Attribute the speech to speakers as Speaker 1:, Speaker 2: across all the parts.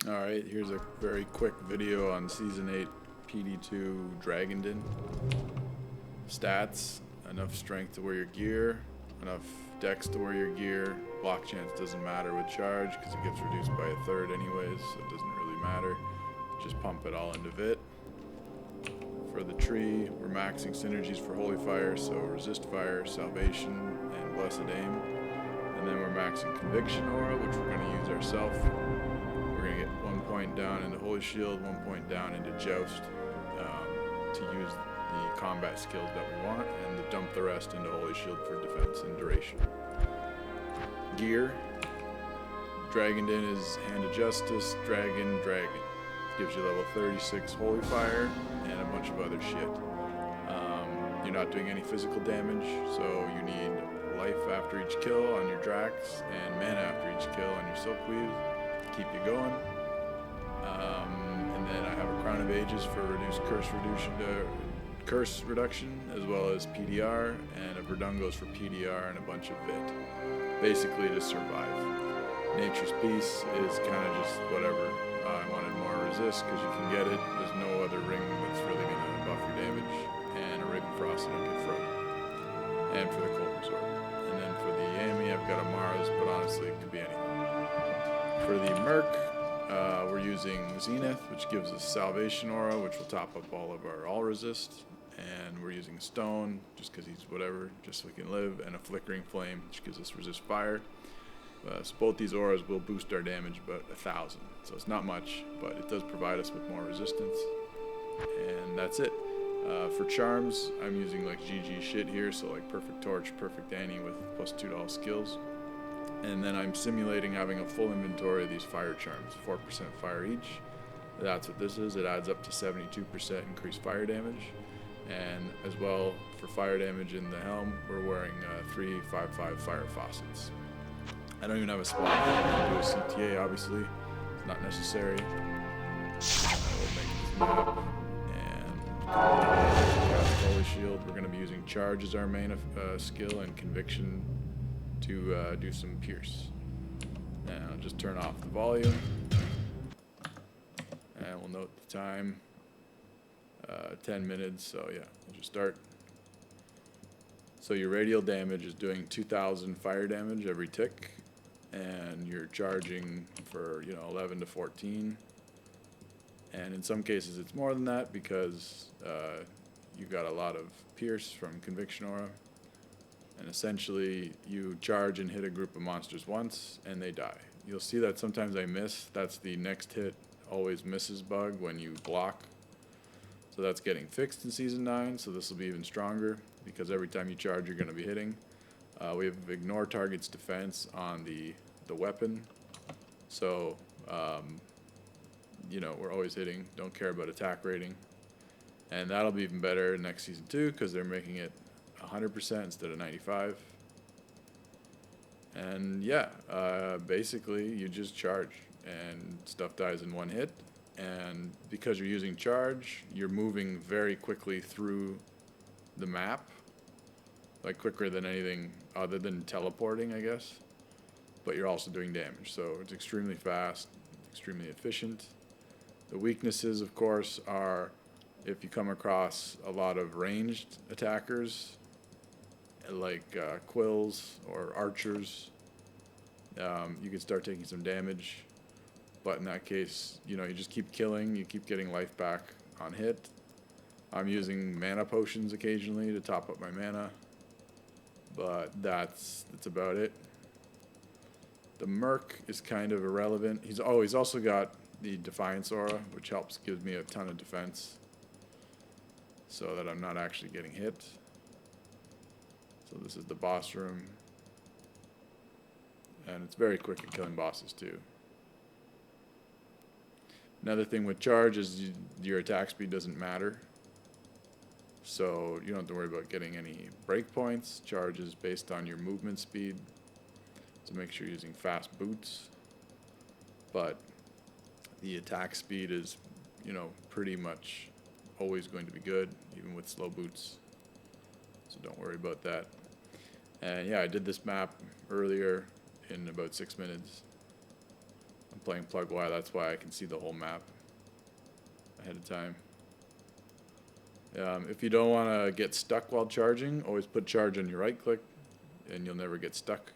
Speaker 1: Alright, here's a very quick video on Season 8 PD2 Dragondin. Stats: enough strength to wear your gear, enough dex to wear your gear. Block chance doesn't matter with charge because it gets reduced by a third anyways, so it doesn't really matter. Just pump it all into Vit. For the tree, we're maxing synergies for Holy Fire, so Resist Fire, Salvation, and Blessed Aim. And then we're maxing Conviction Aura, which we're going to use ourselves. We're going to get 1 point down into Holy Shield, 1 point down into Joust to use the combat skills that we want, and to dump the rest into Holy Shield for defense and duration. Gear. Dragondin is Hand of Justice, Dragon. Gives you level 36 Holy Fire and a bunch of other shit. You're not doing any physical damage, so you need life after each kill on your Drax and mana after each kill on your Silkweave to keep you going. And then I have a Crown of Ages for reduced curse reduction, as well as PDR, and a Verdungo's for PDR and a bunch of Vit. Basically to survive. Nature's Peace is kind of just whatever. I wanted more resist because you can get it. There's no other ring that's really going to buff your damage. And a Raven Frost to don't get frozen. And for the Cold Resort. And then for the Yami, I've got a Mars, but honestly it could be anything. For the Merc, we're using Zenith, which gives us Salvation Aura, which will top up all of our all resist. And we're using Stone, just because he's whatever, just so we can live. And a Flickering Flame, which gives us Resist Fire. So both these auras will boost our damage about 1,000. So it's not much, but it does provide us with more resistance. And that's it. For charms, I'm using like GG shit here, so like Perfect Torch, Perfect Annie with plus $2 skills. And then I'm simulating having a full inventory of these fire charms, 4% fire each. That's what this is. It adds up to 72% increased fire damage. And as well, for fire damage in the helm, we're wearing 3/5/5 fire faucets. I don't even have a spot to do a CTA, obviously. It's not necessary. I will make this map and cast Holy Shield. We're going to be using Charge as our main skill and Conviction to do some Pierce. And I'll just turn off the volume. And we'll note the time. 10 minutes, so yeah, we'll just start. So your radial damage is doing 2,000 fire damage every tick. And you're charging for 11 to 14, and in some cases it's more than that because you got a lot of pierce from Conviction Aura, and essentially you charge and hit a group of monsters once and they die. You'll see that sometimes I miss. That's the next hit always misses bug when you block, so that's getting fixed in Season 9, so this will be even stronger because every time you charge you're going to be hitting. We have Ignore Target's Defense on the weapon, so we're always hitting, don't care about attack rating, and that'll be even better next Season 2 because they're making it 100% instead of 95. And yeah, basically you just charge and stuff dies in one hit, and because you're using charge, you're moving very quickly through the map, like quicker than anything other than teleporting, I guess. But you're also doing damage, so it's extremely fast, extremely efficient. The weaknesses, of course, are if you come across a lot of ranged attackers, like quills or archers, you can start taking some damage. But in that case, you just keep killing, you keep getting life back on hit. I'm using mana potions occasionally to top up my mana. But that's about it. The Merc is kind of irrelevant. He's also got the Defiance Aura, which gives me a ton of defense, so that I'm not actually getting hit. So this is the boss room, and it's very quick at killing bosses too. Another thing with charge is your attack speed doesn't matter. So you don't have to worry about getting any breakpoints. Charge is based on your movement speed. So make sure you're using fast boots. But the attack speed is, pretty much always going to be good, even with slow boots. So don't worry about that. And yeah, I did this map earlier in about 6 minutes. I'm playing plug Y, that's why I can see the whole map ahead of time. If you don't want to get stuck while charging, always put charge on your right click and you'll never get stuck,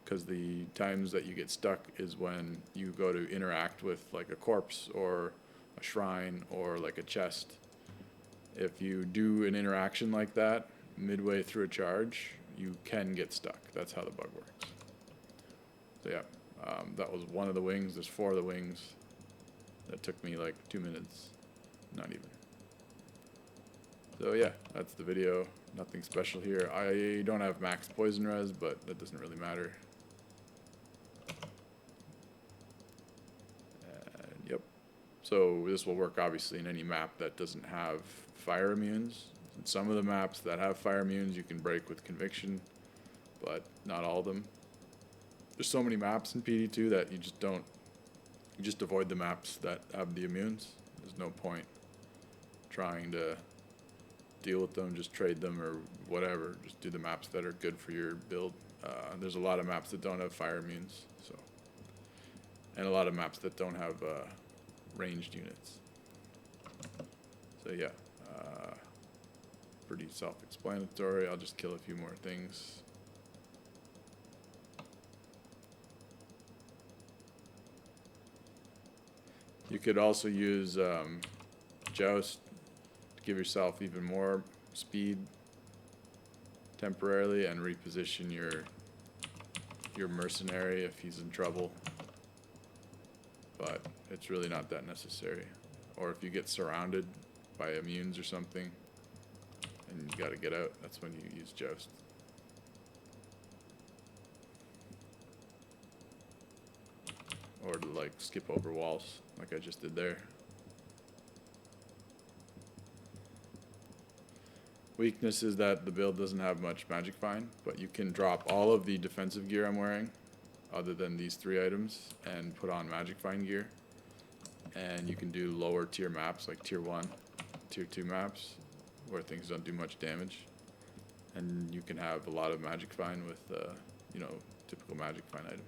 Speaker 1: because the times that you get stuck is when you go to interact with like a corpse or a shrine or like a chest. If you do an interaction like that midway through a charge, you can get stuck. That's how the bug works. So yeah, that was one of the wings. There's 4 of the wings. That took me like 2 minutes, not even. So yeah, that's the video. Nothing special here. I don't have max poison res, but that doesn't really matter. And yep. So this will work obviously in any map that doesn't have fire immunes. In some of the maps that have fire immunes, you can break with conviction, but not all of them. There's so many maps in PD2 that you just don't. You just avoid the maps that have the immunes. There's no point trying to deal with them, just trade them or whatever. Just do the maps that are good for your build. There's a lot of maps that don't have fire immunes, so, and a lot of maps that don't have ranged units. So yeah, pretty self-explanatory. I'll just kill a few more things. You could also use Joust to give yourself even more speed temporarily and reposition your mercenary if he's in trouble. But it's really not that necessary. Or if you get surrounded by immunes or something and you gotta get out, that's when you use Joust. Or to like skip over walls like I just did there. Weakness is that the build doesn't have much magic find, but you can drop all of the defensive gear I'm wearing other than these 3 items and put on magic find gear, and you can do lower tier maps like tier 1, tier 2 maps where things don't do much damage, and you can have a lot of magic find with you know, typical magic find items.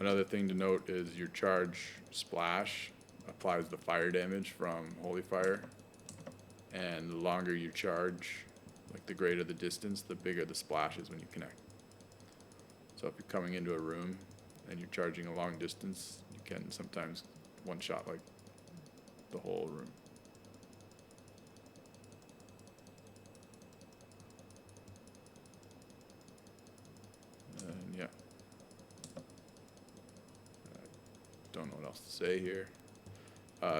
Speaker 1: Another thing to note is your charge splash applies the fire damage from Holy Fire, and the longer you charge, like the greater the distance, the bigger the splash is when you connect. So if you're coming into a room and you're charging a long distance, you can sometimes one-shot like the whole room. And yeah. Don't know what else to say here.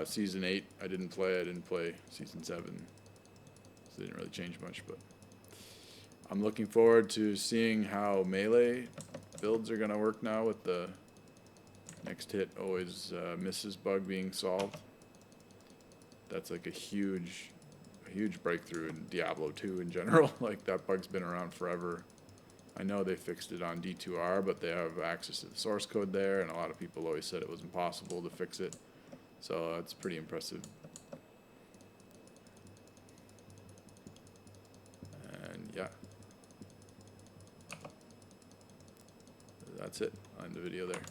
Speaker 1: Season 8, I didn't play Season 7. So it didn't really change much, but I'm looking forward to seeing how melee builds are going to work now with the next hit always misses bug being solved. That's like a huge breakthrough in Diablo 2 in general. Like that bug's been around forever. I know they fixed it on D2R, but they have access to the source code there, and a lot of people always said it was impossible to fix it. So it's pretty impressive. And yeah. That's it. I'll end the video there.